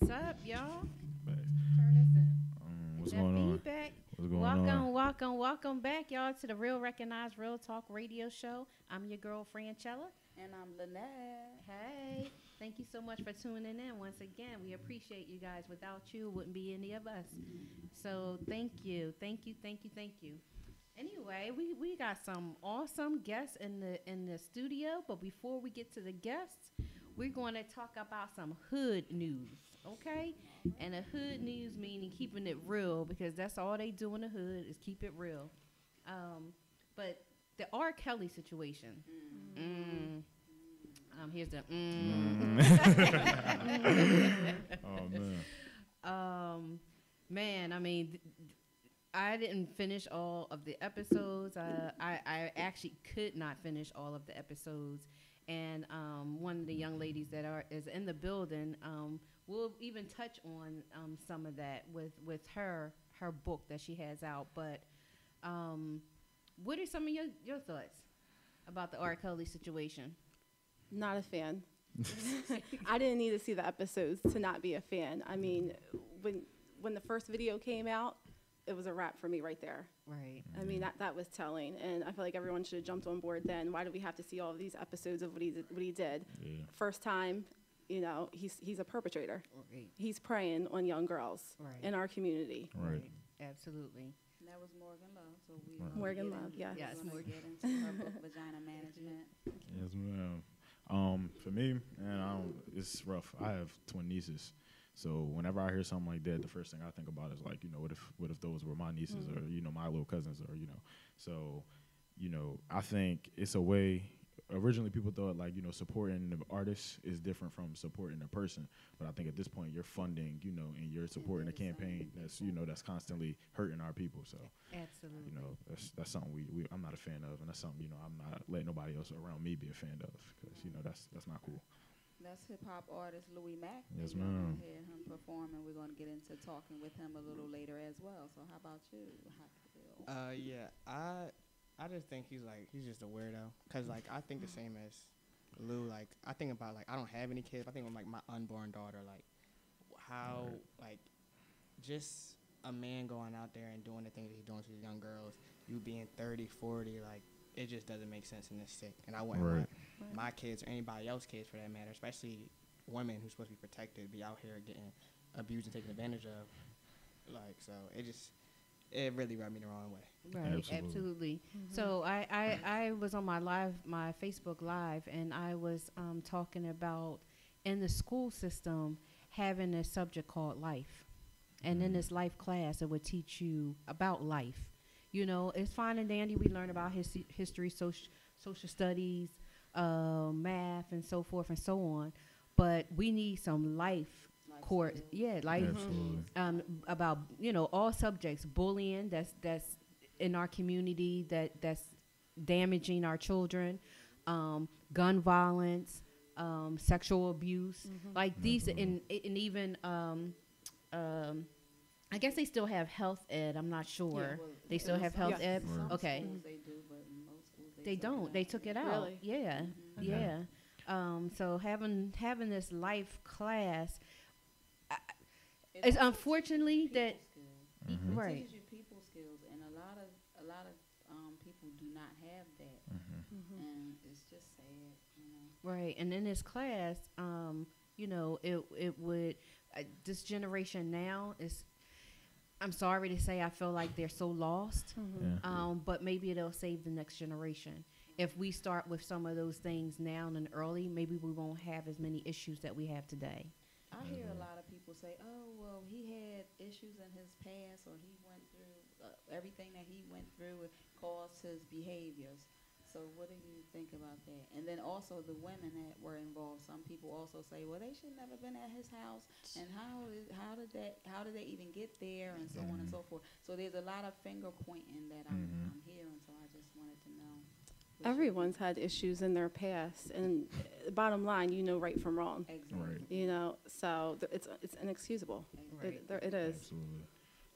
What's up, y'all? Back. Turn this in. What's That going on? feedback. What's going on? Welcome back, y'all, to the Real Recognized Real Talk Radio Show. I'm your girl, Franchella. And I'm Lynette. Hey, thank you so much for tuning in once again. We appreciate you guys. Without you, it wouldn't be any of us. So thank you. Anyway, we got some awesome guests in the studio, but before we get to the guests, we're going to talk about some hood news, okay? And the hood news meaning keeping it real, because that's all they do in the hood is keep it real. But the R. Kelly situation. Here's the Oh man. Man, I mean, I didn't finish all of the episodes. I actually could not finish all of the episodes. And one of the young ladies that is in the building will even touch on some of that with her book that she has out. But what are some of your thoughts about the R. Kelly situation? Not a fan. I didn't need to see the episodes to not be a fan. I mean, when the first video came out, it was a wrap for me right there. Right. I mean, that was telling, and I feel like everyone should have jumped on board then. Why do we have to see all of these episodes of what he did? Yeah. First time, he's a perpetrator. Right. He's preying on young girls in our community. Right. Absolutely. And that was Morgan Love. So we Right. Morgan Love, yes. Yes, We're Morgan. going to get into her book, Vagina Management. Yes, ma'am. For me, man, it's rough. I have twin nieces, so whenever I hear something like that, the first thing I think about is like, what if those were my nieces or my little cousins or So, I think it's a way. Originally, people thought like supporting the artist is different from supporting a person, but I think at this point you're funding, and you're supporting a campaign that's constantly hurting our people. So, Absolutely. that's something I'm not a fan of, and that's something I'm not letting nobody else around me be a fan of, because that's not cool. That's hip-hop artist Louis Mack. Yes, We're ma'am. going to hear him perform, and we're going to get into talking with him a little later as well. So how about you? I just think he's just a weirdo. Cause like I think the same as Lou. Like I think about I don't have any kids. I think of like my unborn daughter. Like how just a man going out there and doing the things that he's doing to these young girls. You being 30, 40, like it just doesn't make sense and it's sick. And I wouldn't want my kids or anybody else's kids for that matter, especially women who's supposed to be protected, be out here getting abused and taken advantage of. Like so, it really rubbed me the wrong way. Right, absolutely. So I was on my Facebook Live, and I was talking about in the school system having a subject called life. And in this life class, it would teach you about life. It's fine and dandy. We learn about history, social studies, math, and so forth and so on. But we need some life course, life about all subjects, bullying that's in our community that's damaging our children, gun violence, sexual abuse, like these, and even I guess they still have health ed. I'm not sure. They still have health ed. Some Okay. schools they do, but in most schools They don't. They took it out. Really? Yeah. Yeah. So having this life class, it's unfortunately that It right. teaches you people skills, and a lot of people do not have that, and it's just sad, Right, and in this class, it would this generation now is. I'm sorry to say, I feel like they're so lost, but maybe it'll save the next generation. If we start with some of those things now and early, maybe we won't have as many issues that we have today. I hear a lot of people say, "Oh, well, he had issues in his past, or he went through everything that he went through caused his behaviors." So, what do you think about that? And then also the women that were involved. Some people also say, "Well, they should never been at his house, and how did they even get there, and so on and so forth." So there's a lot of finger pointing that I'm hearing. So I just wanted to know. Everyone's had issues in their past, and bottom line, right from wrong. Exactly. Right. So it's inexcusable. Right. It is. Absolutely.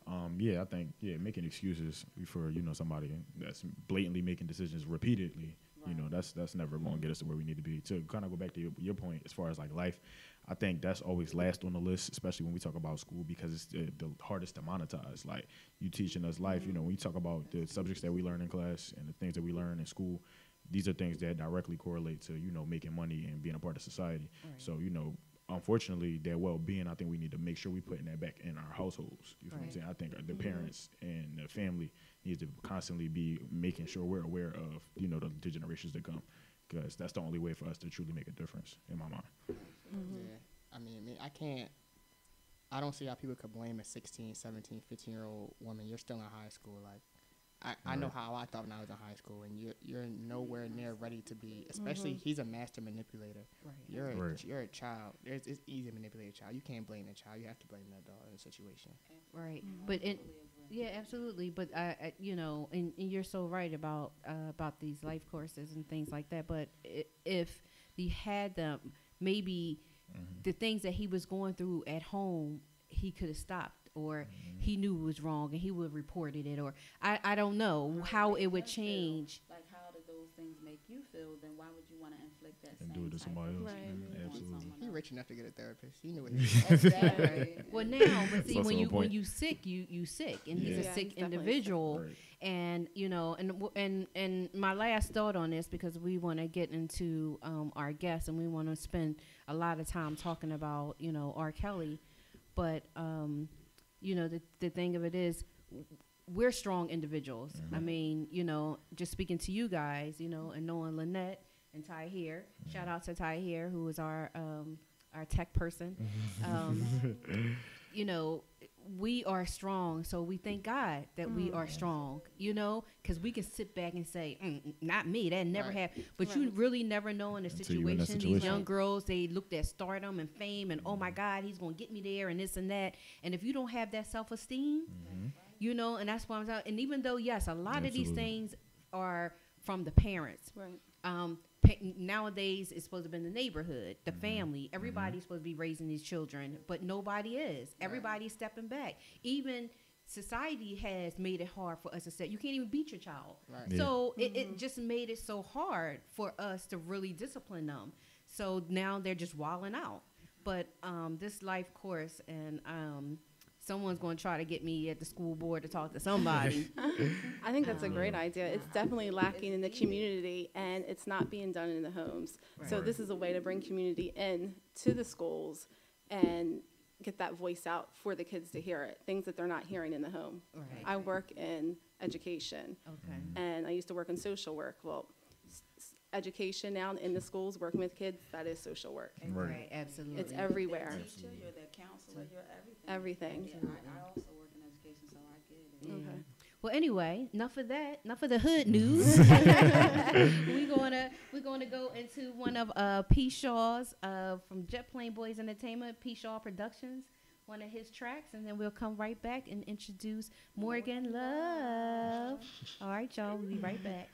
I think making excuses for somebody that's blatantly making decisions repeatedly You know, that's never going to get us to where we need to be. To kind of go back to your point as far as like life, I think that's always last on the list, especially when we talk about school, because it's the hardest to monetize. Like, you teaching us life, you know, when you talk about the subjects that we learn in class and the things that we learn in school, these are things that directly correlate to, you know, making money and being a part of society. Right. So, you know, unfortunately, their well-being, I think we need to make sure we putting that back in our households. You know what I'm Right. saying? I think the parents and the family needs to constantly be making sure we're aware of, you know, the generations that come, because that's the only way for us to truly make a difference, in my mind. Yeah. I mean, I don't see how people could blame a 16, 17, 15-year-old woman. You're still in high school. Like, I know how I thought when I was in high school, and you're nowhere near ready to be. Especially, he's a master manipulator. Right. You're a child. It's easy to manipulate a child. You can't blame the child. You have to blame the adult in the situation. Right. But yeah, absolutely. But I you know, and you're so right about these life courses and things like that. But if he had them, maybe the things that he was going through at home, he could have stopped, or he knew it was wrong and he would have reported it, or I don't know how it would change. Like, how did those things make you feel? Then why would you want to inflict that And same do it to type somebody of else. Right. treatment on Absolutely. someone He else? rich enough to get a therapist. He knew what he was Exactly. Well, now, but see, also when a you point. sick, you sick, and he's Yeah. a Yeah, sick he's definitely individual. Right. And you know, and my last thought on this, because we want to get into our guests, and we want to spend a lot of time talking about, you know, R. Kelly, but you know, the thing of it is, we're strong individuals. I mean, you know, just speaking to you guys, you know, and knowing Lynette and Ty here. Shout out to Ty here, who is our tech person. You know, we are strong, so we thank God that we are strong, you know, because we can sit back and say, not me, that never Right. happened. But you really never know in a Until you're in that situation. These young situation. girls, they looked at stardom and fame and, oh my God, he's going to get me there and this and that. And if you don't have that self-esteem, you know, and that's why I'm saying, and even though, yes, a lot of these Absolutely. things are from the parents. Right. Nowadays, it's supposed to be in the neighborhood, the family. Everybody's supposed to be raising these children, but nobody is. Everybody's stepping back. Even society has made it hard for us to say, you can't even beat your child. Right. Yeah. So it just made it so hard for us to really discipline them. So now they're just wilding out. But this life course, and someone's going to try to get me at the school board to talk to somebody. I think that's a great idea. It's definitely lacking in the community, and it's not being done in the homes. So Right. this is a way to bring community in to the schools and get that voice out for the kids to hear it, things that they're not hearing in the home. Right. I work in education, Okay. and I used to work in social work. Well, education now in the schools, working with kids, that is social work. Right. Absolutely. It's everywhere. You're their teacher, you're their counselor, you're everything. Everything. Yeah, I also work in education, so I get it. Yeah. Okay. Well, anyway, enough of that. Enough of the hood news. we're gonna go into one of P. Shaw's from Jet Plane Boys Entertainment, P. Shaw Productions, one of his tracks, and then we'll come right back and introduce Morgan Love. All right, y'all. We'll be right back.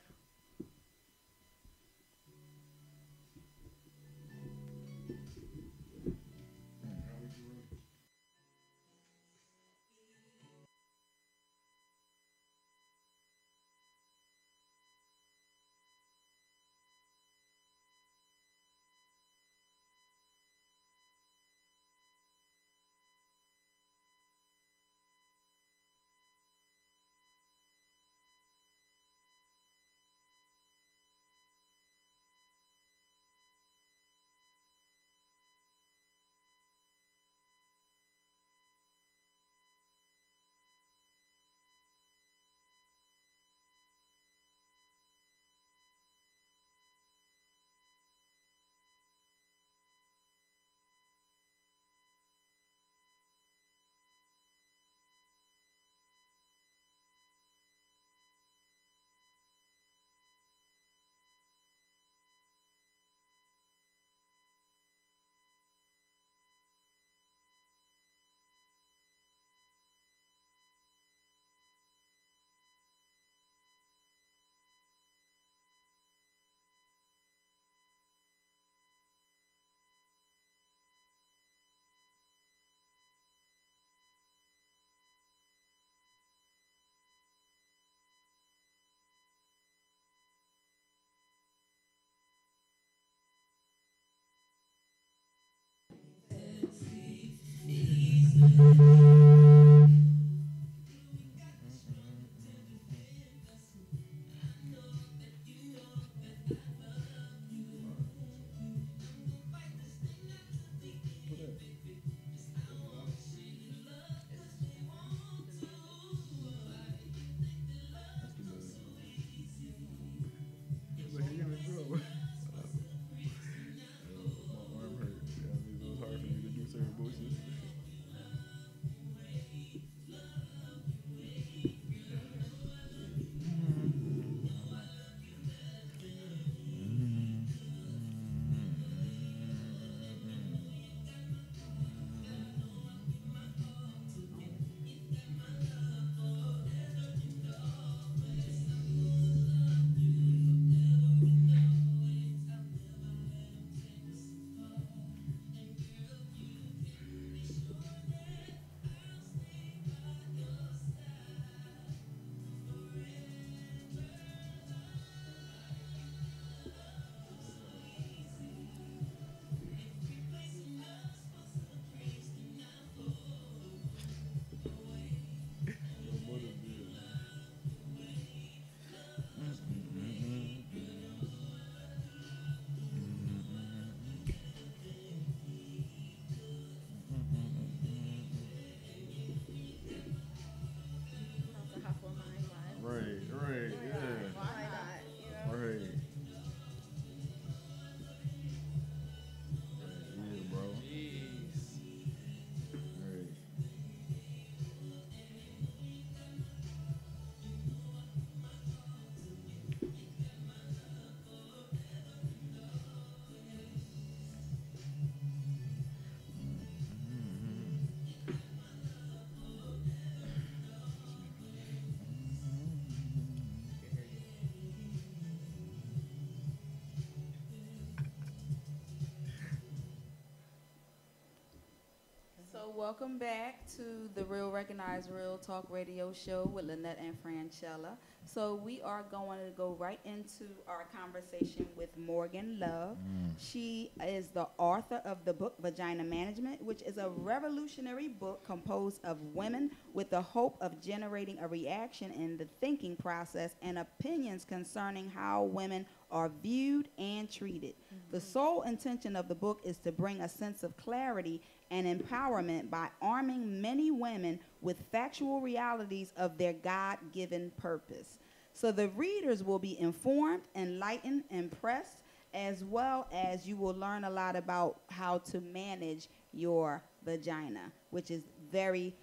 welcome back to the Real Recognize Real Talk radio show with Lynette and Franchella. So we are going to go right into our conversation with Morgan Love. She is the author of the book Vagina Management, which is a revolutionary book composed of women with the hope of generating a reaction in the thinking process and opinions concerning how women are viewed and treated. The sole intention of the book is to bring a sense of clarity and empowerment by arming many women with factual realities of their God-given purpose. So the readers will be informed, enlightened, impressed, as well as you will learn a lot about how to manage your vagina, which is very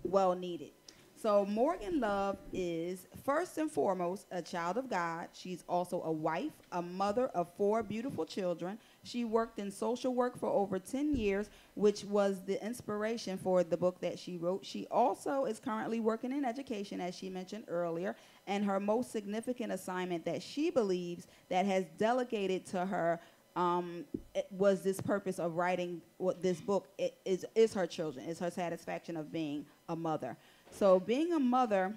well needed. So Morgan Love is first and foremost a child of God. She's also a wife, a mother of 4 beautiful children. She worked in social work for over 10 years, which was the inspiration for the book that she wrote. She also is currently working in education, as she mentioned earlier, and her most significant assignment that she believes that has delegated to her it was this purpose of writing this book is her children, is her satisfaction of being a mother. So being a mother,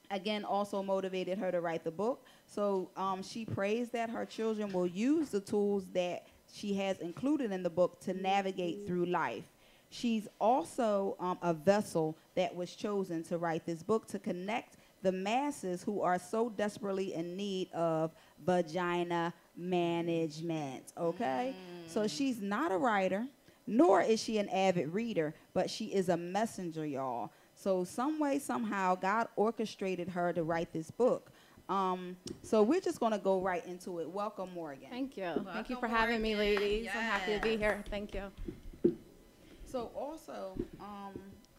again, also motivated her to write the book. So she prays that her children will use the tools that she has included in the book to navigate through life. She's also a vessel that was chosen to write this book to connect the masses who are so desperately in need of vagina management, okay? So she's not a writer, nor is she an avid reader, but she is a messenger, y'all. So some way, somehow, God orchestrated her to write this book. So we're just going to go right into it. Welcome, Morgan. Thank you. Welcome, Thank you for having me, ladies. I'm happy to be here. Thank you. So also,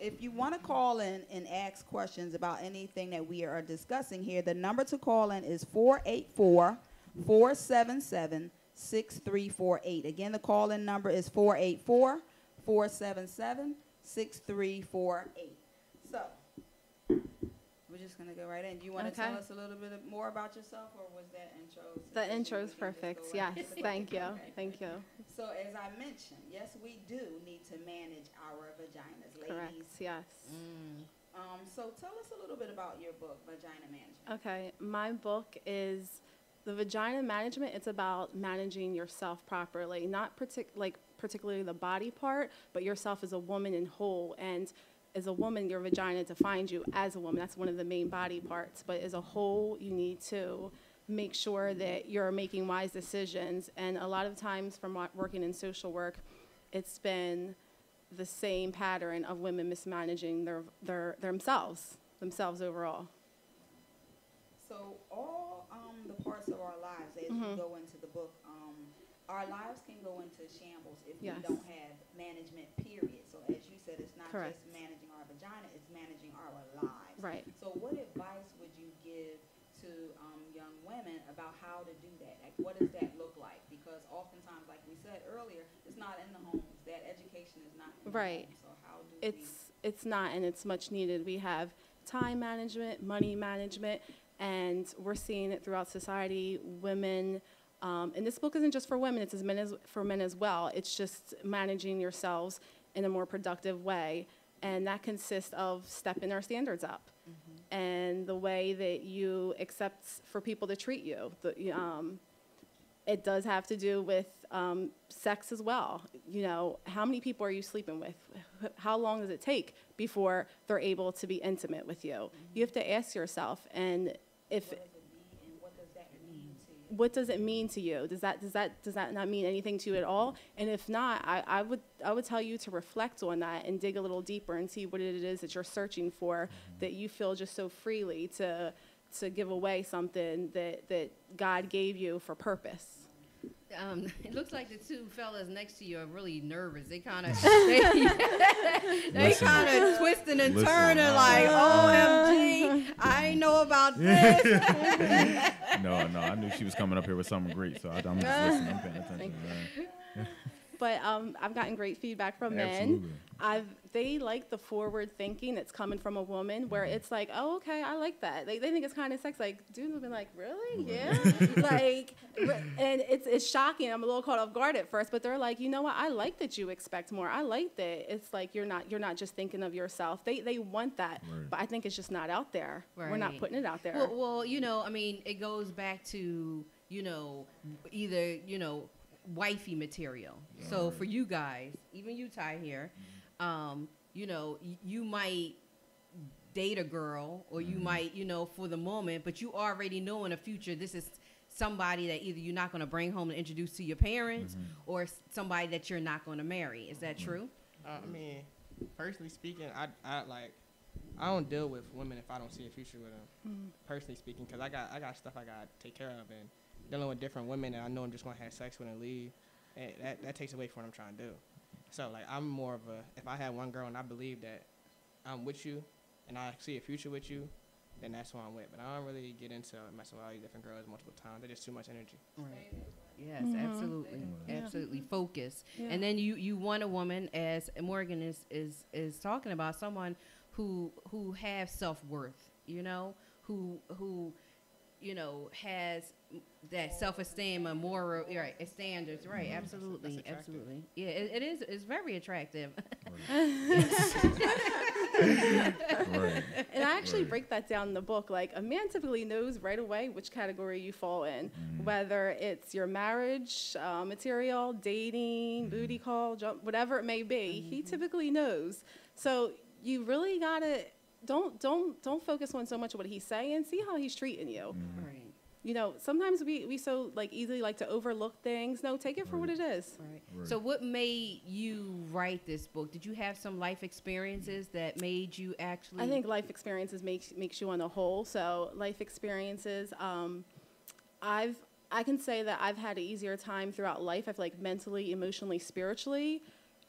if you want to call in and ask questions about anything that we are discussing here, the number to call in is 484-477-6348. Again, the call-in number is 484-477-6348. So we're just going to go right in. Do you want to tell us a little bit more about yourself, or was that intro? The intro is perfect. Yes, thank you. Okay. Thank you. So as I mentioned, yes, we do need to manage our vaginas, ladies. Correct, yes. So tell us a little bit about your book, Vagina Management. Okay, my book is the Vagina Management. It's about managing yourself properly, not particularly the body part, but yourself as a woman in whole. And as a woman, your vagina defines you as a woman. That's one of the main body parts. But as a whole, you need to make sure that you're making wise decisions. And a lot of times from working in social work, it's been the same pattern of women mismanaging themselves overall. So all the parts of our lives, as we go into the book, our lives can go into shambles if we don't have management, period. So as you said, it's not just managing our vagina, it's managing our lives. Right. So what advice would you give to young women about how to do that? Like, what does that look like? Because oftentimes, like we said earlier, it's not in the homes. That education is not in the homes. So how do It's not, and it's much needed. We have time management, money management, and we're seeing it throughout society. Women, and this book isn't just for women, it's for men as well. It's just managing yourselves in a more productive way, and that consists of stepping our standards up. And the way that you accept for people to treat you. It does have to do with sex as well. You know, how many people are you sleeping with? How long does it take before they're able to be intimate with you? You have to ask yourself, and what does it mean to you? Does that not mean anything to you at all? And if not, I would tell you to reflect on that and dig a little deeper and see what it is that you're searching for, that you feel just so freely to give away something that God gave you for purpose. It looks like the two fellas next to you are really nervous. They kind of they kind of twisting and turning like, OMG, I ain't know about this. No, I knew she was coming up here with something great, so I'm just listening. I'm paying attention. but I've gotten great feedback from men. They like the forward thinking that's coming from a woman, where it's like, oh, okay, I like that. They think it's kind of sex. Like, dudes have been like, really? Yeah. Like, and it's shocking. I'm a little caught off guard at first, but they're like, you know what? I like that you expect more. I like that it's like you're not just thinking of yourself. They want that, but I think it's just not out there. Right. We're not putting it out there. Well, you know, I mean, it goes back to, you know, either, you know, wifey material. So for you guys, even you, Ty, here, you know, you might date a girl, or you might, you know, for the moment, but you already know in the future this is somebody that either you're not going to bring home and introduce to your parents, or somebody that you're not going to marry. Is that true? I mean, personally speaking, I don't deal with women if I don't see a future with them. Personally speaking, because I got stuff I got to take care of, and dealing with different women that I know I'm just going to have sex with and leave, and that takes away from what I'm trying to do. So, like, I'm more of a, if I had one girl and I believe that I'm with you and I see a future with you, then that's who I'm with. But I don't really get into messing with all these different girls multiple times. They're just too much energy. Right. Yes, absolutely. Absolutely. Focus. Yeah. And then you want a woman, as Morgan is talking about, someone who have self-worth, you know, who you know, has that self-esteem and moral standards, right? Absolutely, absolutely. Yeah, it is. It's very attractive. Right. And I actually break that down in the book. Like, a man typically knows right away which category you fall in, whether it's your marriage material, dating, booty call, jump, whatever it may be. He typically knows. So you really gotta. Don't focus on so much of what he's saying. See how he's treating you. Right. You know, sometimes we so like easily like to overlook things. No, take it for what it is. Right. So what made you write this book? Did you have some life experiences that made you actually? I think life experiences makes you on the whole. So life experiences, I can say that I've had an easier time throughout life. I've like mentally, emotionally, spiritually,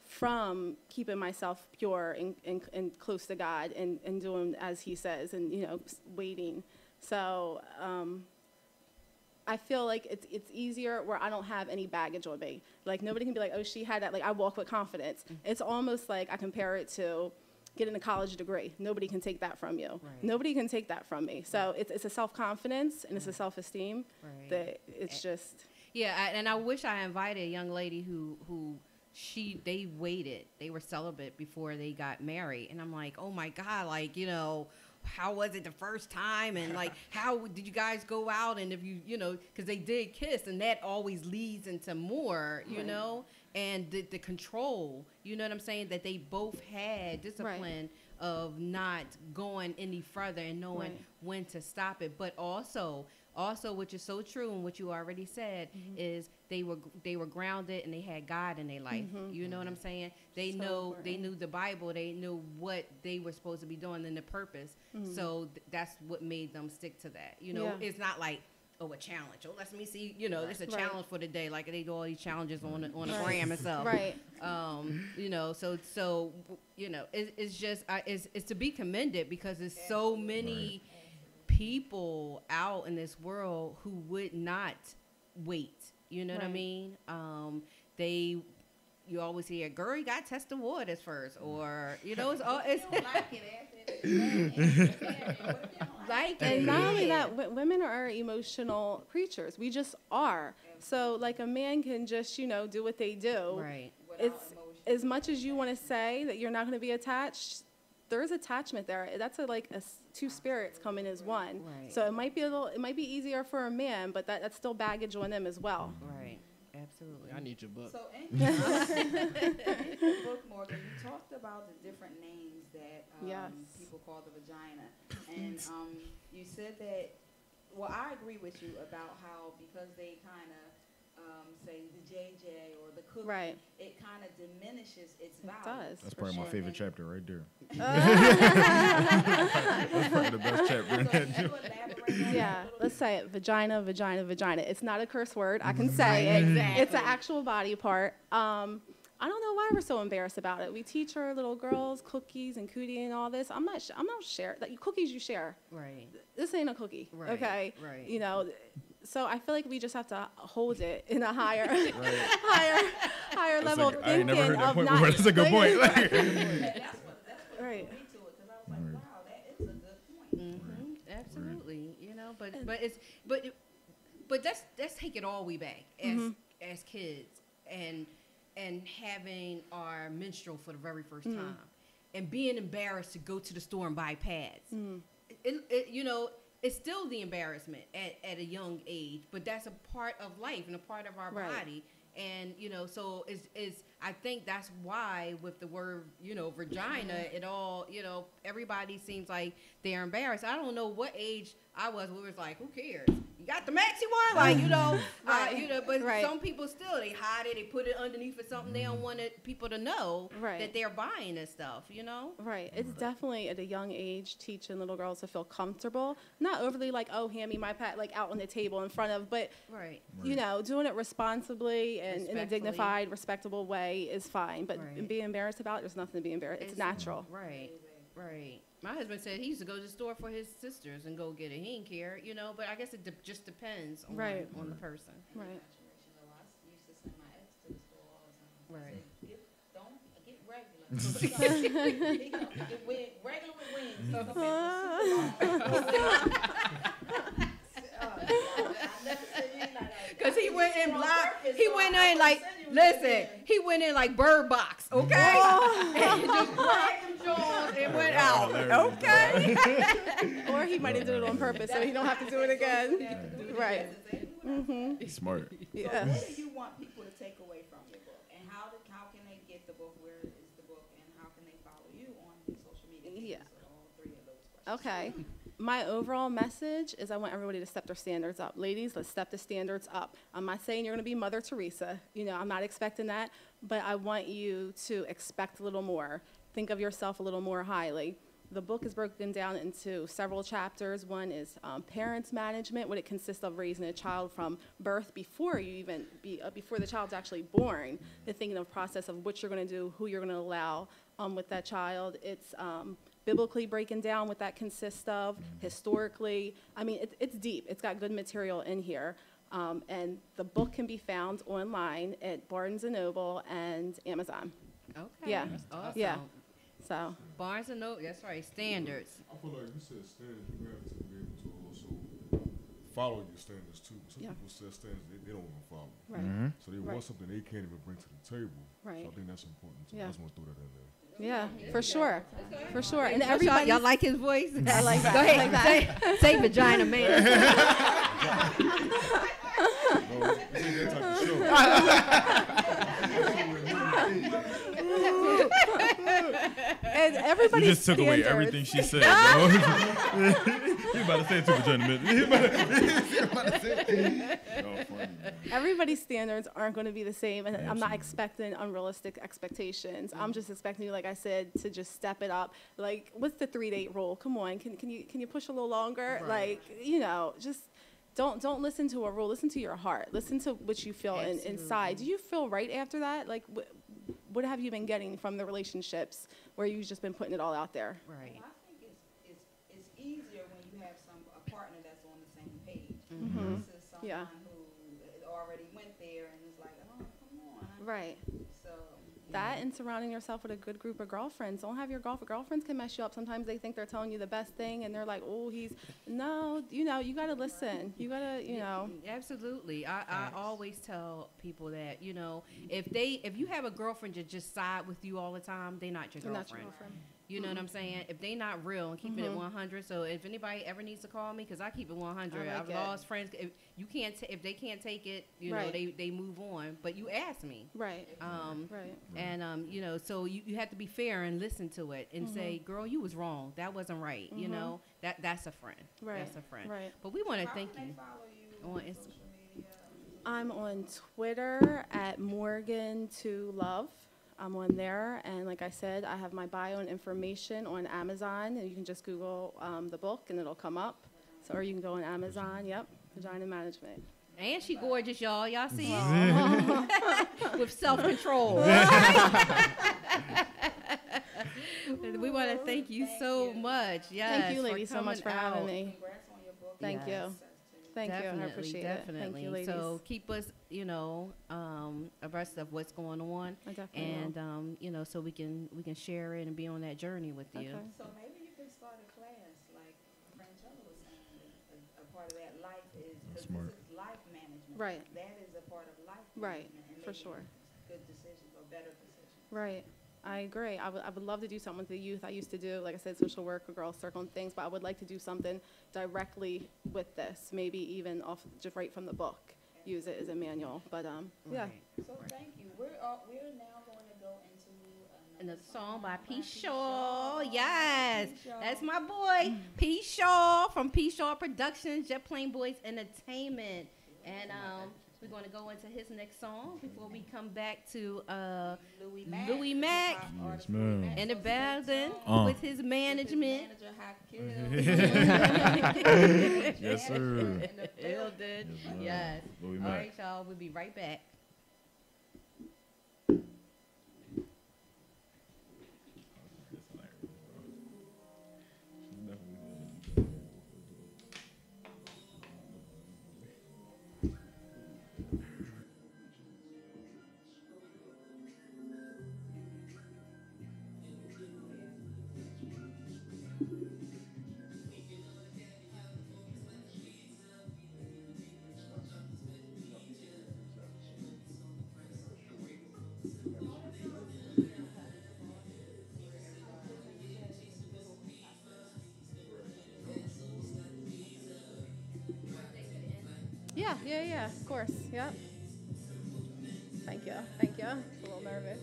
from keeping myself pure and close to God and doing as He says, and, you know, waiting. So I feel like it's easier where I don't have any baggage on me. Like, nobody can be like, oh, she had that. Like, I walk with confidence. It's almost like I compare it to getting a college degree. Nobody can take that from you. Right. Nobody can take that from me. So it's a self-confidence and it's a self-esteem that it's just. Yeah, and I wish I invited a young lady who they waited. They were celibate before they got married. And I'm like, oh my God, like, you know, how was it the first time? And like, how did you guys go out? And if you know, because they did kiss, and that always leads into more, you know, and the control, you know what I'm saying? That they both had discipline of not going any further and knowing when to stop it. But also, which is so true, and what you already said, is they were grounded and they had God in their life. You know what I'm saying? They knew the Bible. They knew what they were supposed to be doing and the purpose. So that's what made them stick to that. You know, it's not like, oh, a challenge. Oh, let me see. You know, it's a challenge for the day. Like, they do all these challenges on the gram and stuff. Right. You know, so you know, it's just it's to be commended, because there's so many people out in this world who would not wait. You know what I mean? You always hear, girl, you got to test the waters first, or, you know, it's all, it's like, and not only that, women are emotional creatures. We just are. So, like, a man can just, you know, do what they do. Right. It's as much as you want to say that you're not going to be attached. There's attachment there. That's like two spirits coming as one. Right. So it might be easier for a man, but that's still baggage on them as well. Right. Absolutely. I need your book. So in your book, Morgan, you talked about the different names that people call the vagina, and you said that. Well, I agree with you about how, because they kind of say the JJ or the cookie, it kind of diminishes its value. It does. That's probably my favorite chapter right there. That's probably the best chapter in that. Yeah, let's say it. Vagina, vagina, vagina. It's not a curse word. I can say it. Exactly. It's an actual body part. I don't know why we're so embarrassed about it. We teach our little girls cookies and cootie and all this. I'm not share. Like, cookies you share. Right. This ain't a cookie. Right. Okay. Right. You know, So I feel like we just have to hold it in a higher, Right. higher level of I ain't never thinking heard that of point not. before. That's a good point. That's what Right. me to it, because I was like, wow, that is a good point. Absolutely, you know, but let's take it all the way back as kids and having our menstrual for the very first time and being embarrassed to go to the store and buy pads. You know, it's still the embarrassment at a young age, but that's a part of life and a part of our body. And, you know, so I think that's why with the word, you know, vagina, it all, you know, everybody seems like they're embarrassed. I don't know what age I was where it was like, who cares? You got the maxi one? Like, you know, you know, but some people still, they hide it, they put it underneath or something. They don't want people to know that they're buying this stuff, you know? Right. It's definitely at a young age teaching little girls to feel comfortable. Not overly like, oh, hand me my pad, like out on the table in front of, but, you know, doing it responsibly and in a dignified, respectable way is fine. But being embarrassed about it, there's nothing to be embarrassed. It's natural. Right. My husband said he used to go to the store for his sisters and go get it. He didn't care, you know, but I guess it just depends on the person. Right. I used to send my ex to the store all the time. Right. Don't get regular. Get regular with wings. Because he went in like, listen, he went in like Bird Box, okay? And just grabbed them jaws and went out, okay? Or he might have done it on purpose so he don't have to do it again. Right. He's smart. Yeah. What do you want people to take away from your book? And how can they get the book? Where is the book? And how can they follow you on social media? Yeah. So all three of those questions. Okay. My overall message is I want everybody to step their standards up. Ladies, let's step the standards up. I'm not saying you're going to be Mother Teresa. You know, I'm not expecting that. But I want you to expect a little more. Think of yourself a little more highly. The book is broken down into several chapters. One is parents management, what it consists of raising a child from birth before you even before the child's actually born. The thinking of process of what you're going to do, who you're going to allow with that child. It's biblically breaking down what that consists of, historically. I mean, it's deep. It's got good material in here. And the book can be found online at Barnes & Noble and Amazon. Okay. Yeah. Awesome. Yeah. So. Barnes & Noble, that's right, standards. I feel like you said standards, you have to be able to also follow your standards too. Some people set standards they don't want to follow. Right. So they want something they can't even bring to the table. Right. So I think that's important too. I just want to throw that in there. Yeah, for sure. For sure. And everybody. Y'all like his voice? I like that. Go ahead. I like that. Say vagina man. No, this ain't that type of show. And everybody. You just took away everything she said, bro. You about to say it to vagina man. You about to say it. Oh, funny, man. Everybody's standards aren't going to be the same, and I'm not expecting unrealistic expectations. I'm just expecting you, like I said, to just step it up. Like, what's the 3-date rule? Come on, can you push a little longer? Like, you know, just don't listen to a rule. Listen to your heart. Listen to what you feel inside. Do you feel right after that? Like, what have you been getting from the relationships where you've just been putting it all out there? Right. Well, I think it's easier when you have a partner that's on the same page. This is someone who already went there and is like, oh, come on. Right. So That and surrounding yourself with a good group of girlfriends. Don't have your girlfriends can mess you up. Sometimes they think they're telling you the best thing, and they're like, "Oh, no." You know, you gotta listen. You gotta, you know. Absolutely. I always tell people that, you know, if you have a girlfriend that just side with you all the time, they're not your girlfriend. You know what I'm saying? If they not real and keep it at 100. So if anybody ever needs to call me, because I keep it 100. I've lost friends. If you can't, if they can't take it, you know, they move on. But you ask me, right? And you know, so you have to be fair and listen to it and say, "Girl, you was wrong. That wasn't right." You know, that's a friend. Right. That's a friend. Right. But we want to thank How you. can they follow you On on Insta- social media? I'm on Twitter at Morgan2Love. I'm on there, and like I said, I have my bio and information on Amazon, and you can just Google the book, and it'll come up. So, or you can go on Amazon. Yep, Vagina Management. And she gorgeous, y'all. Y'all see with self-control. We want to thank you so much. Yes, Thank you, ladies, so much for having me. Congrats on your book. Thank you. Success to you. Thank you. I Definitely, appreciate it. Thank definitely. you, ladies. So keep us, abreast of what's going on, I definitely and will. so we can share it and be on that journey with you. Okay. So maybe you can start a class like Franchella was saying. A part of that life is That's because smart. this is life management. Right. That is a part of life Right, management and for making sure. good decisions or better decisions. Right. I agree. I would love to do something with the youth. I used to do, like I said, social work or girls circle and things, but I would like to do something directly with this, maybe even off, just right from the book, use it as a manual. But, yeah. Right. So thank you. We're now going to go into Another another song by P. Shaw. Shaw. Yes, P. Shaw. that's my boy, P. Shaw from P. Shaw Productions, Jet Plane Boys Entertainment. And we're going to go into his next song before we come back to Louis Mack. Louis Mack. Hip-hop Yes, artist ma'am. Louis Mack. in the So stay building tuned. with his management. With his manager, Hot Kill. Yes, sir. In the building. Building. Yes, ma'am. Yes. Louis All Mack. right, y'all. We'll be right back. Yeah, yeah, yeah, of course. Yep. Thank you. Thank you. I'm a little nervous.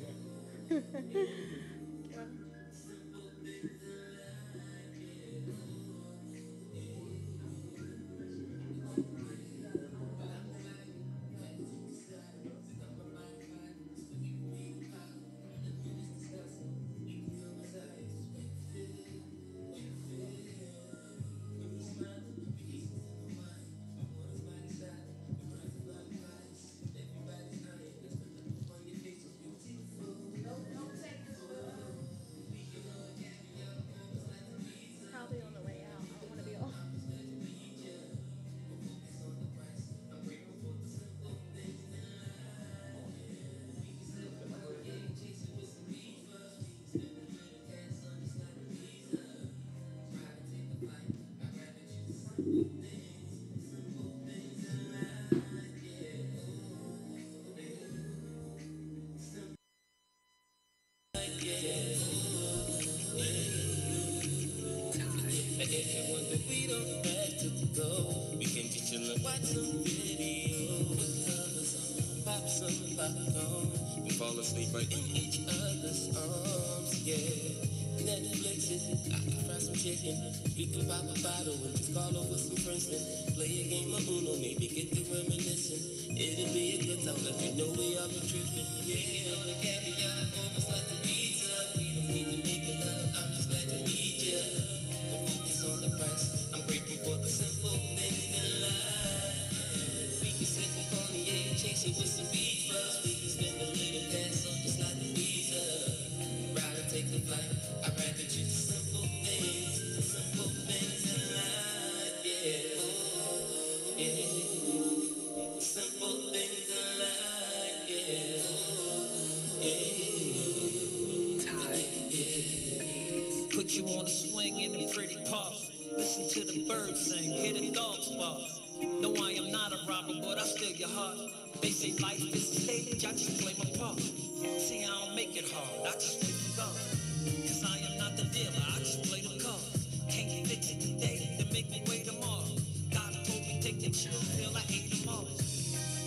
Probably on the way out. I don't want to be all. We can just chill and watch some videos. Pop some popcorn and fall asleep right in each other's arms. Yeah, Netflix it. I can fry some chicken. We can pop a bottle and just call over some friends and play a game of Uno. Maybe get to reminiscing. It'll be a good time. Let me know we all be tripping. Yeah, on the caviar, almost like the pizza. We don't need to make a love. I'm just glad to meet ya. Don't focus on the price. I'm grateful for the simple things in life. We can sip on cognac, chasing with some beach buzz. We can spend a little cash on just like the visa. Ride and take the flight. I'd rather choose the simple things in life. Yeah, oh, yeah. Simple things in life. Yeah, put you on a swing in a pretty park. Listen to the birds sing, hear the dogs bark. No, I am not a robber, but I steal your heart. They say life is a stage, I just play my part. See, I don't make it hard, I just wait for God. Cause I am not the dealer, I just play the cards. Can't fix it today, then make me wait tomorrow. God told me take the chill pill, I ate them all.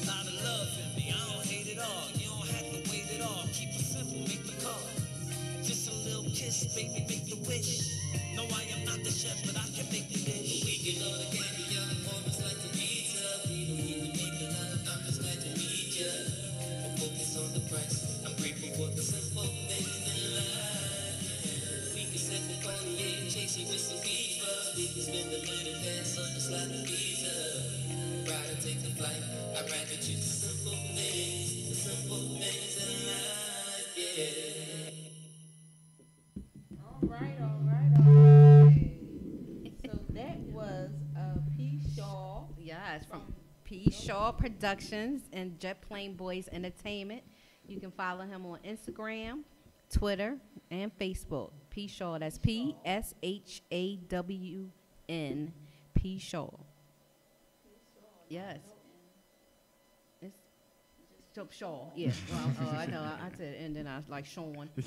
Lot of love in me, I don't hate it all. You don't have to wait it all, keep it simple, make the call. Just a little kiss, baby, make the wish. No, I am not the chef, but I can make the dish. We can order caviar, almost like the pizza. We don't need to make a love, I'm just glad to meet ya. Don't focus on the price, I'm grateful for the simple things in life. We can sip on cognac, chase it with some beach buzz. We can spend a little cash on just like the visa. Ride and take the flight, I'd rather choose the simple things in life, yeah. All right, all right, all right. So that was P. Shaw. Yes, Hott Productions and Jet Plane Boys Entertainment. You can follow him on Instagram, Twitter, and Facebook. P Shaw. That's PSHAWN. P Shaw. Yes. It's Shaw. Yeah. Well, I know. I said, and then I was like Sean. Be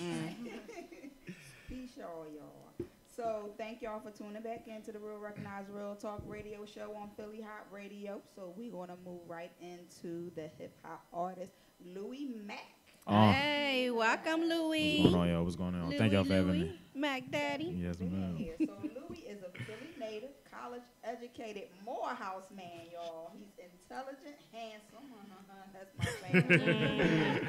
sure, y'all. So thank y'all for tuning back into the Real Recognized Real Talk radio show on Philly Hot Radio. So we're going to move right into the hip-hop artist, Louis Mack. Hey, welcome, Louis. What's going on, y'all? What's going on? Thank y'all for having me. Mac Daddy. Yes, ma'am. Yeah, so Louis is a Philly native, college-educated Morehouse man, y'all. He's intelligent, handsome. That's my favorite.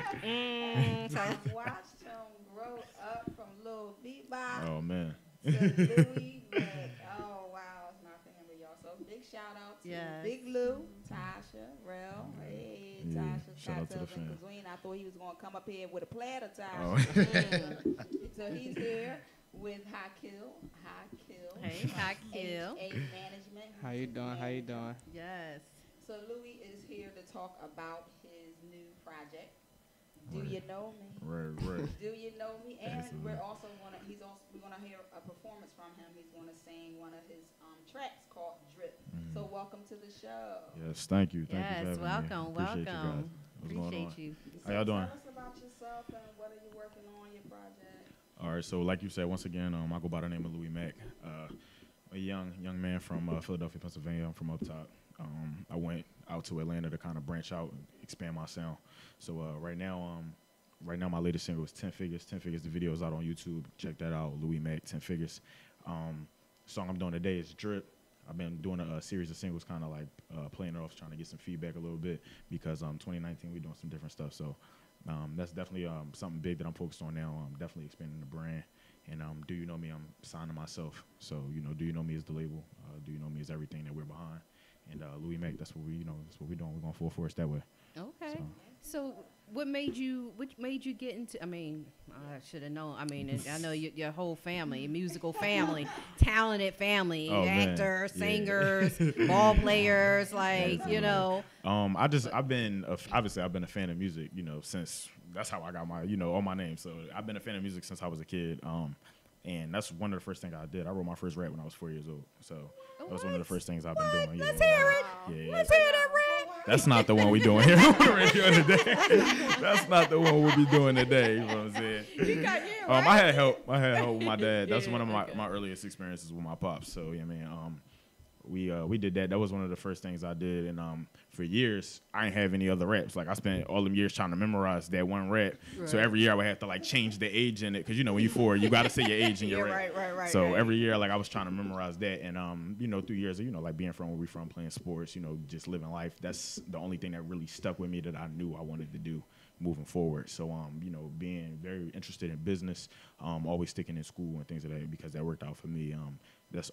I've watched him grow up from little bebop Oh, man. to Louis Mack. Oh, wow, it's my family, y'all. So big shout-out to Big Lou, Tasha, Rel. Hey, Yeah, Tasha, shout out to the Cocktails and fam. Cuisine. I thought he was going to come up here with a platter, Tasha. Oh. So he's here with Hakil. Hey, Hakil. A Management. How you doing? How you doing? Yes. So Louis is here to talk about his new project. Do you know me? Right. Do you know me? And Absolutely. we're also gonna hear a performance from him. He's gonna sing one of his tracks called Drip. So welcome to the show. Yes, thank you. Thank you Yes, for having welcome, me. Appreciate welcome. you guys. What's going on? Appreciate you. How y'all doing? Tell us about yourself and what are you working on your project? All right, so like you said, once again, I go by the name of Louis Mack. A young man from Philadelphia, Pennsylvania. I'm from up top. I went out to Atlanta to kind of branch out and expand my sound. So right now my latest single is 10 Figures. 10 Figures, the video is out on YouTube. Check that out, Louis Mack, 10 Figures. Song I'm doing today is Drip. I've been doing a series of singles, kind of like playing it off, trying to get some feedback a little bit because 2019 we're doing some different stuff. So that's definitely something big that I'm focused on now. I'm definitely expanding the brand. And Do You Know Me, I'm signing myself. So, Do You Know Me is the label. Do You Know Me is everything that we're behind. And Louis Mack, that's what we're doing. We're going full force that way. Okay. So what made you get into, I mean, I should have known. I mean, I know your whole family, musical family, talented family, actors, singers, ball players, like, I've been a fan of music, since that's how I got my, all my names. So I've been a fan of music since I was a kid. And that's one of the first things I did. I wrote my first rap when I was 4 years old. So that was one of the first things I've been doing. Let's hear it. Yeah. Let's hear that rap. That's not the one we doing here on the radio today. That's not the one we'll be doing today. You know what I'm saying? I had help. I had help with my dad. That's one of my earliest experiences with my pops. So yeah, man. We did that. That was one of the first things I did. And for years, I didn't have any other raps. Like I spent all them years trying to memorize that one rap. Right. So every year I would have to like change the age in it because when you're 4, you got to say your age in your rap. Right. So every year, like I was trying to memorize that. And through years, like being from where we from, playing sports, just living life. That's the only thing that really stuck with me that I knew I wanted to do moving forward. So being very interested in business, always sticking in school and things like that because that worked out for me.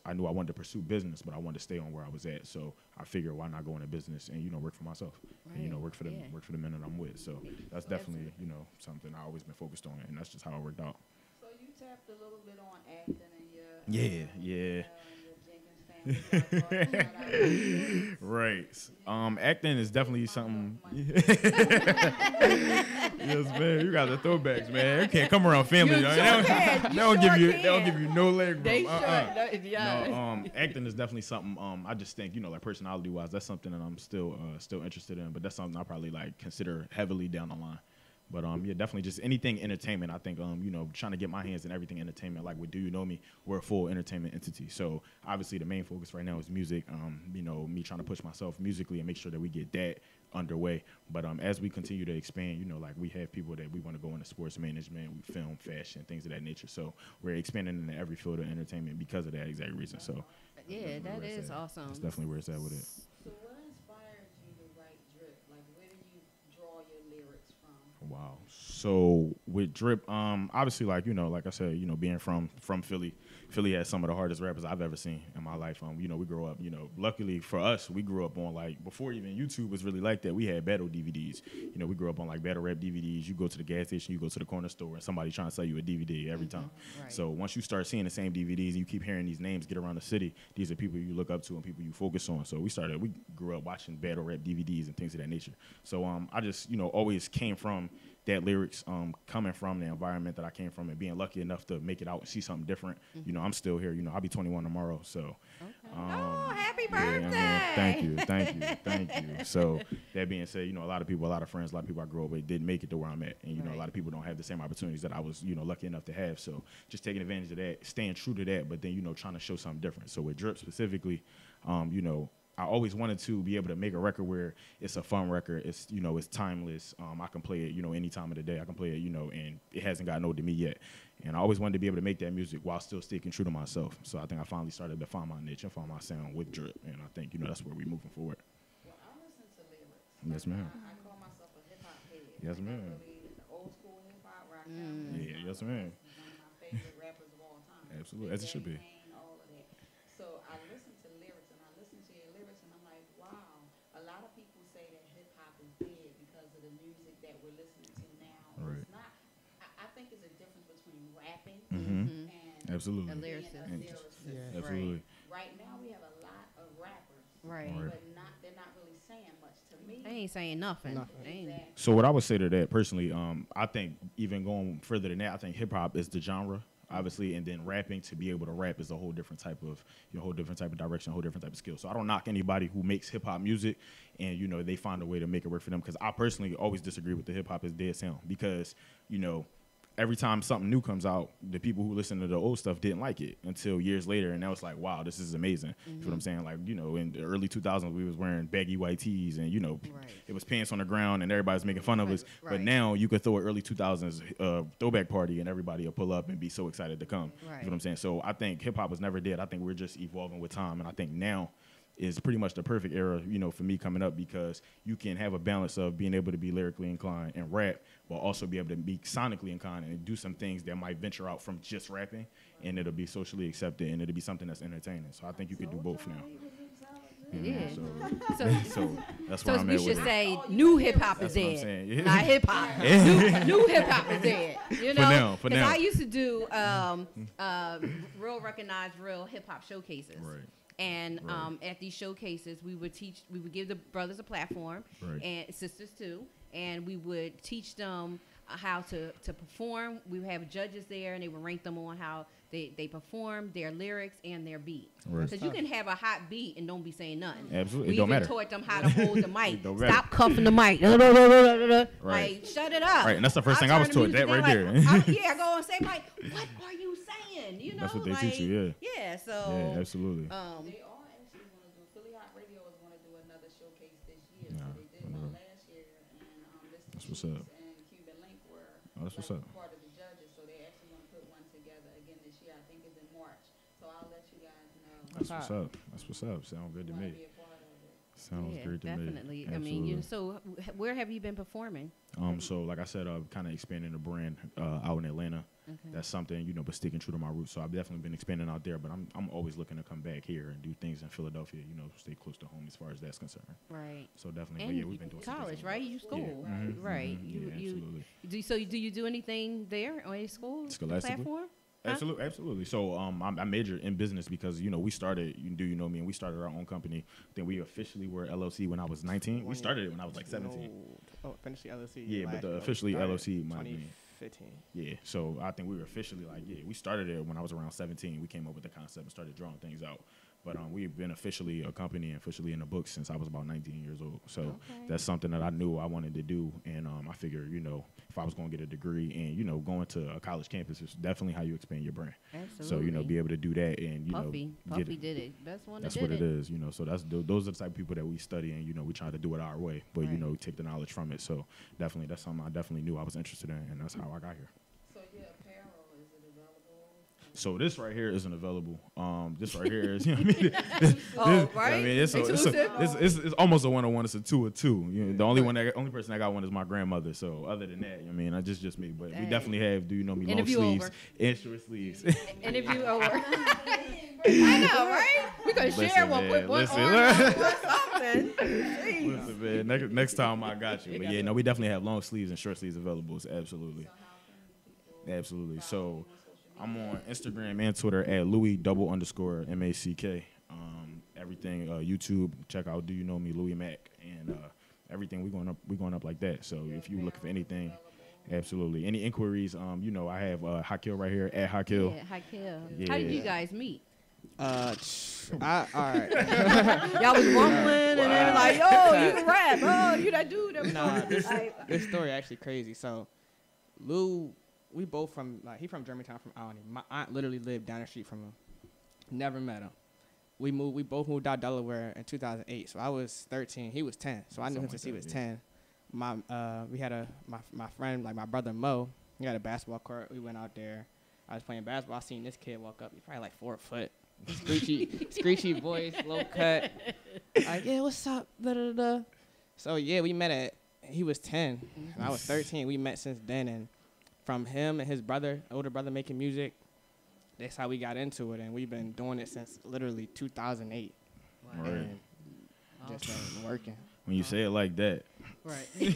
I knew I wanted to pursue business, but I wanted to stay on where I was at. So I figured, why not go into business and work for myself, and work for the men that I'm with. So that's definitely something I always been focused on, and that's just how it worked out. So you tapped a little bit on acting and your Right. Acting is definitely something. Yes, man. You got the throwbacks, man. You can't come around family. They don't give you no leg room. Acting is definitely something. I just think like personality wise, that's something that I'm still interested in. But that's something I probably like consider heavily down the line. But definitely just anything entertainment. I think trying to get my hands in everything entertainment. Like with Do You Know Me, we're a full entertainment entity. So obviously the main focus right now is music. Me trying to push myself musically and make sure that we get that underway. But as we continue to expand, like we have people that we want to go into sports management, we film, fashion, things of that nature. So we're expanding into every field of entertainment because of that exact reason. So yeah, that is awesome. That's definitely where it's at with it. So what inspired you to write Drip? Like where do you draw your lyrics from? Wow. So with Drip, obviously, like, like I said, being from Philly, Philly has some of the hardest rappers I've ever seen in my life. We grew up, luckily for us, we grew up on, like, before even YouTube was really like that, we had battle DVDs. We grew up on, like, battle rap DVDs. You go to the gas station, you go to the corner store, and somebody trying to sell you a DVD every time. Right. So once you start seeing the same DVDs, and you keep hearing these names get around the city, these are people you look up to and people you focus on. So we grew up watching battle rap DVDs and things of that nature. So I just, always came from that lyrics, coming from the environment that I came from and being lucky enough to make it out and see something different. I'm still here. I'll be 21 tomorrow. So, oh, happy yeah, birthday! thank you. So that being said, a lot of people, a lot of friends, a lot of people I grew up with didn't make it to where I'm at, and a lot of people don't have the same opportunities that I was, lucky enough to have. So just taking advantage of that, staying true to that, but then trying to show something different. So with Drip specifically, I always wanted to be able to make a record where it's a fun record. It's, it's timeless. I can play it, any time of the day. I can play it, and it hasn't gotten old to me yet. And I always wanted to be able to make that music while still sticking true to myself. So I think I finally started to find my niche and find my sound with Drip. And I think, that's where we're moving forward. Well, I listen to lyrics. Yes, ma'am. I call myself a hip hop head. Yes, ma'am. Really old school hip hop rock. Yeah, yes, ma'am. One of my favorite rappers of all time. Absolutely, as it should be. All of that. So I listen to lyrics and I listen to your lyrics and I'm like, wow. A lot of people say that hip hop is dead because of the music that we're listening to now. Right. It's not. I think it's a difference between rapping Mm-hmm. and Absolutely. A being lyricist. a lyricist. Yeah. Absolutely. Right now we have a lot of rappers, Right. Right. but they're not really saying much to me. They ain't saying nothing. Nothing. They ain't. Exactly. So what I would say to that personally, I think even going further than that, I think hip hop is the genre, obviously, and then rapping, to be able to rap is a whole different type of, whole different type of direction, a whole different type of skill. So I don't knock anybody who makes hip hop music and, they find a way to make it work for them, because I personally always disagree with the hip hop is dead sound, because, every time something new comes out, the people who listen to the old stuff didn't like it until years later, and now it's like, wow, this is amazing. You know what I'm saying? Like, in the early 2000s, we was wearing baggy white tees, and it was pants on the ground, and everybody's making fun of us. Right. But now you could throw an early 2000s throwback party, and everybody will pull up and be so excited to come. You know what I'm saying? So I think hip hop was never dead. I think we're just evolving with time, and I think now is pretty much the perfect era, for me coming up, because you can have a balance of being able to be lyrically inclined and rap, but also be able to be sonically inclined and do some things that might venture out from just rapping, and it'll be socially accepted, and it'll be something that's entertaining. So I think you could do both now. Yeah. So, so that's where So I'm we at should with it. say new hip hop is That's what I'm dead, saying. Yeah. not hip hop. New hip hop is dead. For 'Cause now. I used to do real recognized real hip hop showcases. Right. And Right. at these showcases, we would give the brothers a platform, Right. and sisters too, and we would teach them how to perform. We would have judges there, and they would rank them on how they perform, their lyrics, and their beat. Right. Because you can have a hot beat and don't be saying nothing. Absolutely. We It don't even matter. taught them how to hold the mic. don't matter. Stop cuffing the mic. Right. Like, shut it up. Right, and that's the first thing I'll I was turn the taught, that music right down, there. I go and say, like, what are you saying? That's what they teach you, Yeah, so. Yeah, absolutely. They are actually going to do. Philly Hot Radio is going to do another showcase this year. Nah, So they did one last year, and That's Mr. what's Cheeks up. and Cuban Link were That's what's like, up. part of the judges. So they actually want to put one together again this year. I think it's in March. So I'll let you guys know. That's what's up. That's what's up. Sound good to Want me. to be a part of it. Sounds Yeah, great to definitely. me. I mean, Absolutely. where have you been performing? So like I said, kind of expanding the brand out in Atlanta. Okay. That's something, but sticking true to my roots. So I've definitely been expanding out there, but I'm always looking to come back here and do things in Philadelphia, stay close to home as far as that's concerned. Right. So definitely, And but yeah, we've been doing some college, different- right? You school, Mhm, right? mhm, You, yeah, you, absolutely. do you do anything there on your school Scholastically? platform? Huh? Absolutely. So I majored in business because we started. You know me? And we started our own company. Then we officially were LLC when I was 19. We started it when I was like 17. No. Oh, finished the LLC. Yeah, but last the year. officially Started LLC might be. 2015. Yeah, so I think we were officially we started it when I was around 17. We came up with the concept and started drawing things out. But we've been officially a company and officially in the books since I was about 19 years old. So Okay. that's something that I knew I wanted to do. And I figured, if I was going to get a degree and, going to a college campus is definitely how you expand your brand. Absolutely. So, be able to do that and, Puffy get it. did it. Best one That's that what did it is, So that's those are the type of people that we study, and we try to do it our way, but Right. take the knowledge from it. So definitely, that's something I definitely knew I was interested in, and that's how I got here. So your apparel, is it available? So this right here isn't available. This right here is, you know what I mean? Right? I mean, it's almost a 1-on-1. It's a 2-2. You know, the only person that got one is my grandmother. So other than that, I mean, I just me. But we definitely have, do you know me, long sleeves, and short sleeves. Interview over. I know, right? We could share one, put one on something. Listen, man, next time I got you. But yeah, no, we definitely have long sleeves and short sleeves available. Absolutely. Absolutely. So I'm on Instagram and Twitter at Louis__MACK. Everything YouTube, check out Do You Know Me, Louis Mack, and everything we going up like that. So if you looking for anything, absolutely. Any inquiries, you know, I have Hott right here at Hott. Yeah, Hott. Yeah. How did you guys meet? All right. Y'all was rumbling and then like, yo, you can rap. Oh, you that dude. This story actually crazy. So Lou, we both from, like, he from Germantown, from Albany. My aunt literally lived down the street from him. Never met him. We both moved out Delaware in 2008. So I was 13, he was 10. So I knew him since he was 10. My friend, like my brother Mo, he had a basketball court. We went out there. I was playing basketball. I seen this kid walk up. He's probably like 4 foot. Screechy voice, low cut. Like, yeah, what's up? Da, da, da. So yeah, we met he was 10 and I was 13. We met since then, and from him and his older brother making music, that's how we got into it, and we've been doing it since literally 2008. Wow. Right. And just working. When you say it like that, right, we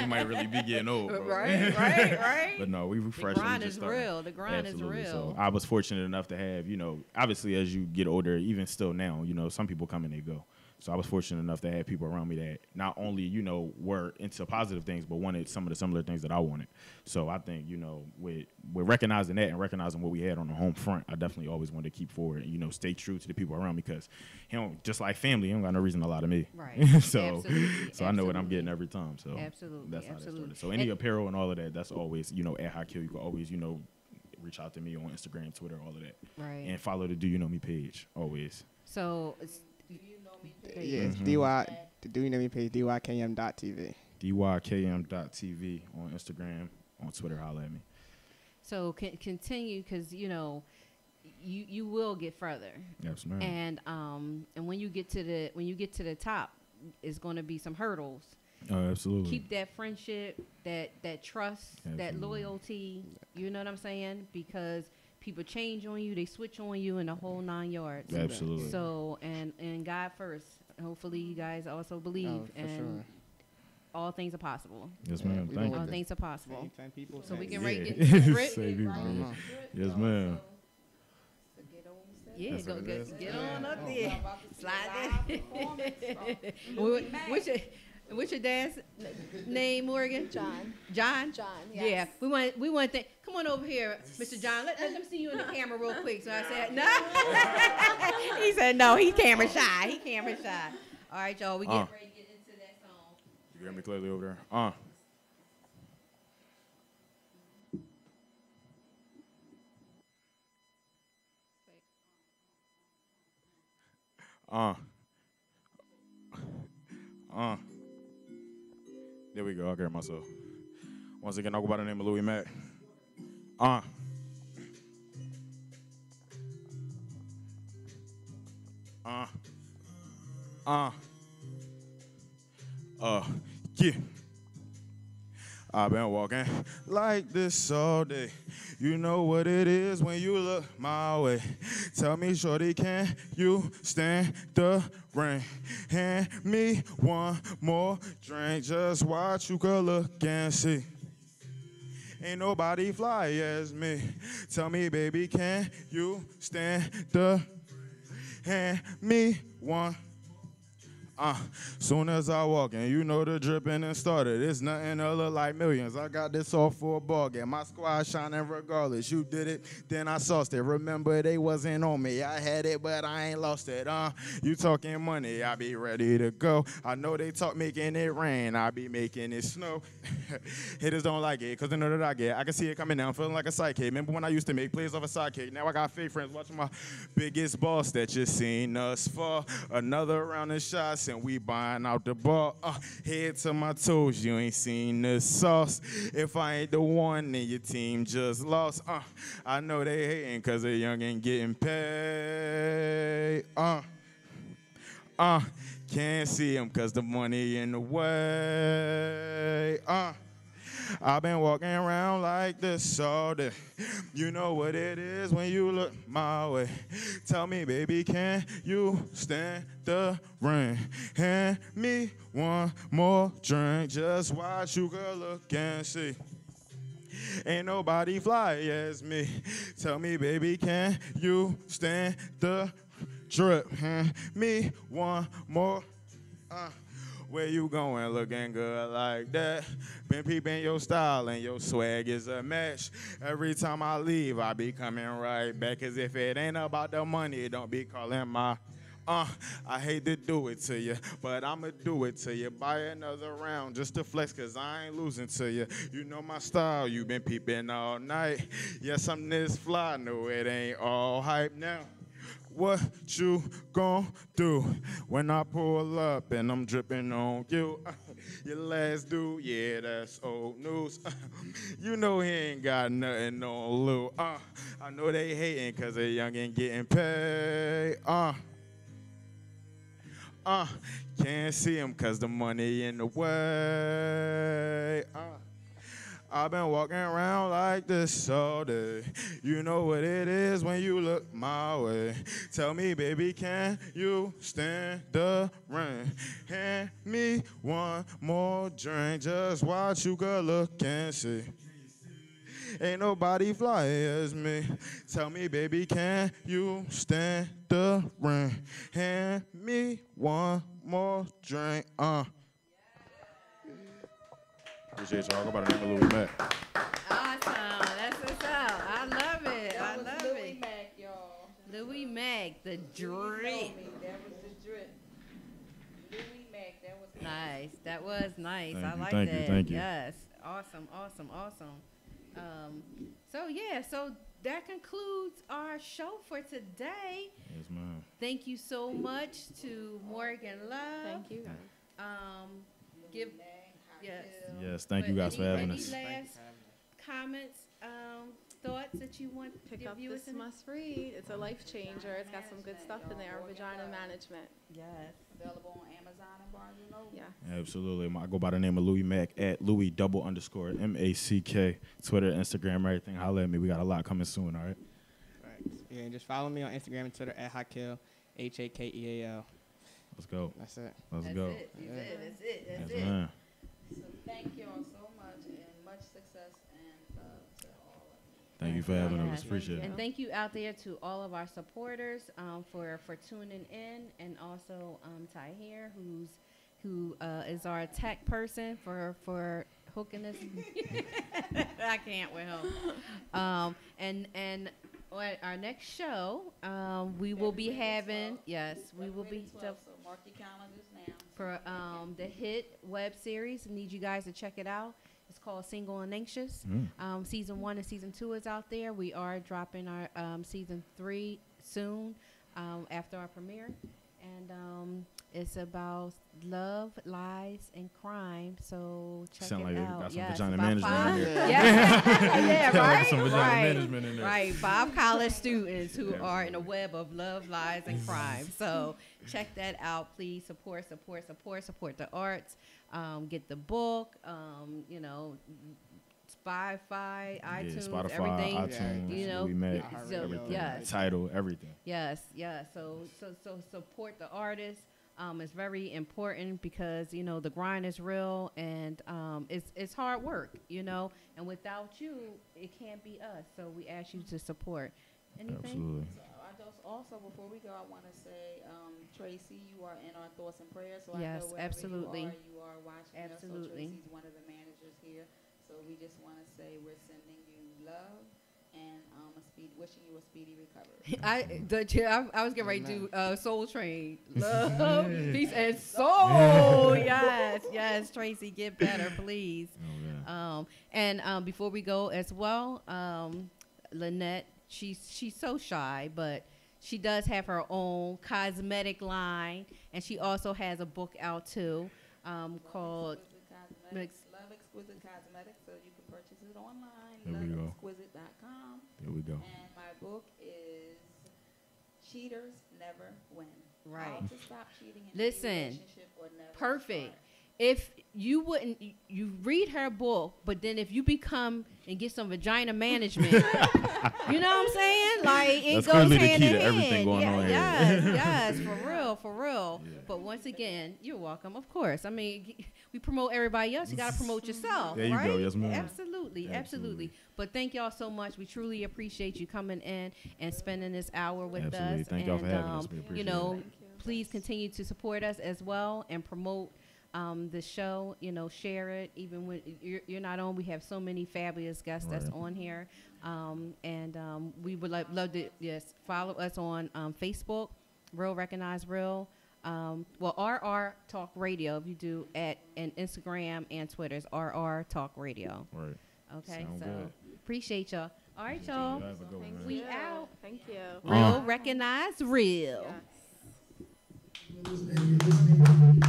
might really be getting old, bro. Right. But no, we fresh. The grind is real. The grind Absolutely. is real. So I was fortunate enough to have, you know, obviously as you get older, even still now, you know, some people come and they go. So I was fortunate enough to have people around me that not only, you know, were into positive things, but wanted some of the similar things that I wanted. So I think, you know, with recognizing that and recognizing what we had on the home front, I definitely always wanted to keep forward and, you know, stay true to the people around me, because he don't, just like family, he don't got no reason to lie to me. Right. So I know what I'm getting every time. So absolutely. That's how that started. So any apparel and all of that, that's always, you know, at Hott. You can always, you know, reach out to me on Instagram, Twitter, all of that. Right. And follow the Do You Know Me page always. So Yeah, it's DY. The Do You Know Me page, dykm.tv. dykm.tv on Instagram, on Twitter. Holla at me. So continue, because you know you will get further. Yes, ma'am. And when you get to the top, it's going to be some hurdles. Oh, absolutely. Keep that friendship, that trust, that loyalty. You know what I'm saying? Because people change on you, they switch on you, in the whole 9 yards. Absolutely. So and God first. Hopefully, you guys also believe, and all things are possible. Yes, ma'am. Thank you. All things are possible. 10 people. So we can Yeah. rate it. Yes, ma'am. Yeah, That's go what it is. get on up there. Slide there. What's your dad's name, Morgan? John. John? John, yes. Yeah. We want to come on over here, Mr. John. Let me see you in the camera real quick. So I said, no. He said, no, he's camera shy. All right, y'all, we get ready to get into that song. You hear me clearly over there? There we go. I'll get myself. Once again, I'll go by the name of Louis Mack. Yeah. I've been walking like this all day. You know what it is when you look my way. Tell me, shorty, can you stand the rain? Hand me one more drink. Just watch, you could look and see. Ain't nobody fly as me. Tell me, baby, can you stand the hand me one? Soon as I walk in, you know the dripping and started. It's nothing to look like millions. I got this all for a ball game. My squad shining regardless. You did it, then I sauced it. Remember, they wasn't on me. I had it, but I ain't lost it. You talking money, I be ready to go. I know they talk making it rain. I be making it snow. Haters don't like it, cause they know that I get. I can see it coming down, feeling like a sidekick. Remember when I used to make plays off a sidekick? Now I got fake friends watching my biggest boss that just seen us fall. Another round of shots. boss and we buying out the bar. Head to my toes, you ain't seen the sauce. If I ain't the one, then your team just lost. I know they hating cause they young and getting paid. Can't see him cause the money in the way. I've been walking around like this all day. You know what it is when you look my way. Tell me, baby, can you stand the rain? Hand me one more drink. Just watch you, girl, look and see. Ain't nobody fly as me. Tell me, baby, can you stand the drip? Hand me one more. Where you going looking good like that? Been peeping your style and your swag is a match. Every time I leave, I be coming right back. Cause if it ain't about the money, don't be calling my I hate to do it to you, but I'ma do it to you. Buy another round just to flex, cause I ain't losing to you. You know my style, you been peeping all night. Yes, I'm this fly, no, it ain't all hype now. What you gon' do when I pull up and I'm dripping on you? Your last dude, yeah, that's old news. You know he ain't got nothing on Lou. I know they hating cause they young and getting paid. Can't see him cause the money in the way. I've been walking around like this all day. You know what it is when you look my way. Tell me, baby, can you stand the rain? Hand me one more drink. Just watch you, girl, look and see. Ain't nobody fly as me. Tell me, baby, can you stand the rain? Hand me one more drink. Appreciate y'all. Go by the name of Louis Mack. Awesome. That's what's up. I love it. I love Louis it. Mack, y'all. Louis Mack, the You know drip. me. That was the drip. Louis Mack, that was Nice. That was nice. Thank I you, like thank you, that. thank you. Yes. Awesome. Awesome. Awesome. So yeah. So that concludes our show for today. Yes, ma'am. Thank you so much to Morgan Love. Thank you. Give yes. Yes, thank you But guys for any having us. last comments, thoughts that you want to Pick give up viewers? this must read. It's a life changer. It's got some good stuff in there. Vagina management. Yes. available on Amazon and Barnes and Noble. Yeah. Absolutely. I go by the name of Louis Mack at Louis__MACK. Twitter, Instagram, everything. Holla at me. We got a lot coming soon, all right? Right. Yeah, and just follow me on Instagram and Twitter at Hakeal, Hakeal. Let's go. That's it. Let's That's go. it. That's it. That's it. That's Yes, it. man. So thank you all so much and much success and love to all of you. Thank you for having us. Yes. Appreciate it. And thank you out there to all of our supporters for tuning in, and also Ty here, who is our tech person for hooking us. I can't with him. And at our next show, we will be having we will be So mark your calendars now. for the hit web series. I need you guys to check it out. It's called Single and Anxious. Season 1 and Season 2 is out there. We are dropping our Season 3 soon after our premiere. And it's about love, lies, and crime. So check Sound it like you out. got some Yes, vagina about management in five- there. Yeah, right? Some vagina right. management in there. Right, 5 college students who are in a web of love, lies, and crime. So check that out, please. Support the arts. Get the book. Spotify, iTunes, Spotify, everything. iTunes, You know, Louis Mack, so, everything. yes. Title, everything. Yes. So support the artists. It's very important because the grind is real, and it's hard work, and without you, it can't be us. So we ask you to support. Anything? Absolutely. So I just also, before we go, I want to say, Tracy, you are in our thoughts and prayers. So Yes, I know wherever absolutely. you are watching Absolutely. us. So Tracy's one of the managers here. So we just want to say we're sending you love and wishing you a speedy recovery. I was getting ready to do Soul Train. Love, peace, and soul. Yes, Tracy, get better, please. Oh, And before we go as well, Lynette, she's so shy, but she does have her own cosmetic line, and she also has a book out too, called Love Exquisite Cosmetics. So you can purchase it online. There we go. LoveExquisite.com. There we go. And my book is Cheaters Never Win. Right. How to stop cheating in Listen, any relationship or never perfect. start. If you wouldn't, you read her book, but then if you become and get some vagina management, you know what I'm saying? Like it That's goes clearly the hand key in to hand. everything going on here. Yes, for real, for real. Yeah. But once again, you're welcome, of course. I mean, we promote everybody else. You got to promote yourself, There you right? go. Yes, ma'am. Absolutely, absolutely. But thank y'all so much. We truly appreciate you coming in and spending this hour with Absolutely. us. Thank and, y'all for having us. We you appreciate know, it. Thank you. please continue to support us as well and promote the show. You know, share it. Even when you're not on, we have so many fabulous guests that's Right. on here. We would love to follow us on Facebook, Real Recognize Real. RR Talk Radio. If you do and Instagram and Twitter's RR Talk Radio. Right. Okay, Sound so good. appreciate y'all. All right, y'all. Have a good one, Thank man. We you. out. Thank you. Real Recognize Real. Yes. And you're listening